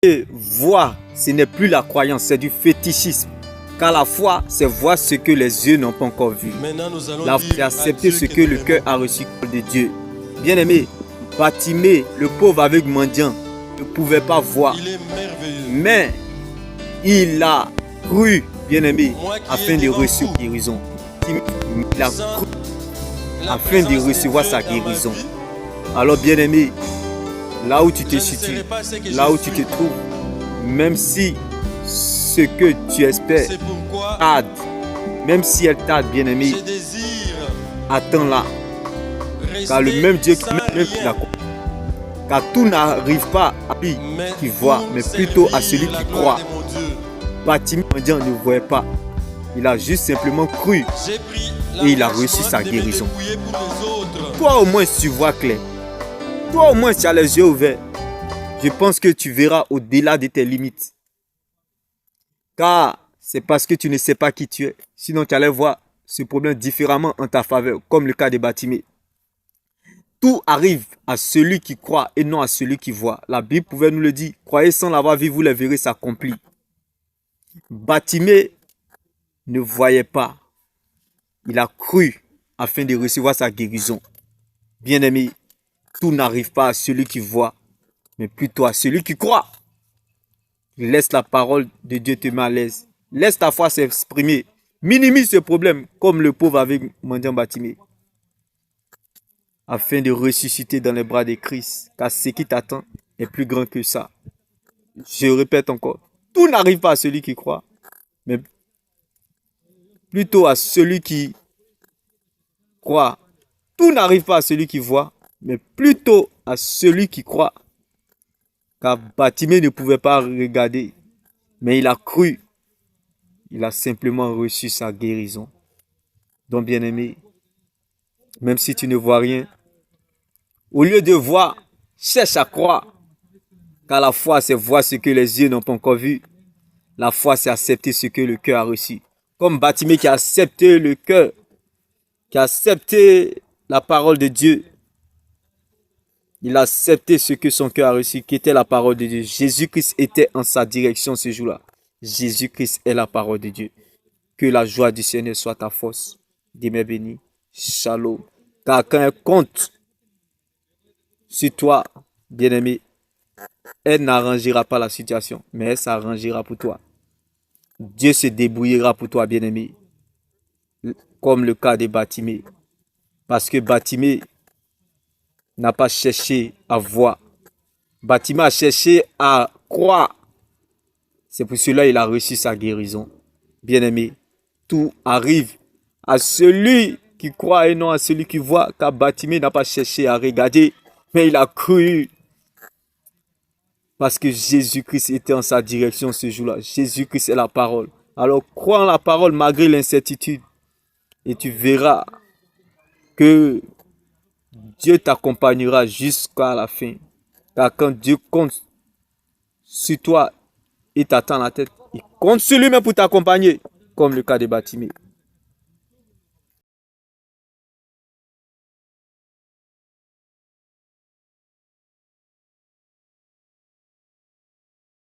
Et voir, ce n'est plus la croyance, c'est du fétichisme. Car la foi, c'est voir ce que les yeux n'ont pas encore vu. La foi, c'est accepter ce que le cœur a reçu de Dieu. Bien-aimé, Bartimée, le pauvre aveugle mendiant, ne pouvait pas voir. Mais il a cru, bien-aimé, afin de recevoir sa guérison. Il a cru afin de recevoir sa guérison. Alors, bien-aimé, là où tu te situes, là où tu te trouves, même si ce que tu espères tarde, même si elle tarde, bien-aimé, attends-la. Car le même Dieu qui l'a compris. Car tout n'arrive pas à lui qui voit, mais plutôt à celui qui croit. Bartimée ne voyait pas. Il a juste simplement cru et il a reçu sa guérison. Toi au moins tu vois clair. Toi au moins tu as les yeux ouverts. Je pense que tu verras au-delà de tes limites. Car c'est parce que tu ne sais pas qui tu es. Sinon tu allais voir ce problème différemment en ta faveur, comme le cas de Bartimée. Tout arrive à celui qui croit et non à celui qui voit. La Bible pouvait nous le dire. Croyez sans l'avoir vu, vous les verrez s'accomplir. Bartimée ne voyait pas. Il a cru afin de recevoir sa guérison. Bien-aimé, tout n'arrive pas à celui qui voit, mais plutôt à celui qui croit. Laisse la parole de Dieu te mettre à l'aise. Laisse ta foi s'exprimer. Minimise ce problème comme le pauvre avec mendiant Bartimée. Afin de ressusciter dans les bras de Christ. Car ce qui t'attend est plus grand que ça. Je répète encore. Tout n'arrive pas à celui qui croit, mais plutôt à celui qui croit. Tout n'arrive pas à celui qui voit, mais plutôt à celui qui croit. Car Bartimée ne pouvait pas regarder, mais il a cru. Il a simplement reçu sa guérison. Donc, bien-aimé, même si tu ne vois rien, au lieu de voir, cherche à croire. Car la foi, c'est voir ce que les yeux n'ont pas encore vu. La foi, c'est accepter ce que le cœur a reçu. Comme Bartimée qui a accepté le cœur, qui a accepté la parole de Dieu. Il a accepté ce que son cœur a reçu, qui était la parole de Dieu. Jésus-Christ était en sa direction ce jour-là. Jésus-Christ est la parole de Dieu. Que la joie du Seigneur soit ta force. Demeure béni. Shalom. Car quand elle compte sur toi, bien-aimé, elle n'arrangera pas la situation, mais elle s'arrangera pour toi. Dieu se débrouillera pour toi, bien-aimé. Comme le cas de Bartimée. Parce que Bartimée n'a pas cherché à voir. Bartimée a cherché à croire. C'est pour cela qu'il a reçu sa guérison. Bien-aimé, tout arrive à celui qui croit et non à celui qui voit. Car Bartimée n'a pas cherché à regarder, mais il a cru. Parce que Jésus-Christ était en sa direction ce jour-là. Jésus-Christ est la parole. Alors crois en la parole malgré l'incertitude. Et tu verras que Dieu t'accompagnera jusqu'à la fin. Car quand Dieu compte sur toi et t'attend la tête, il compte sur lui-même pour t'accompagner. Comme le cas de Bartimée.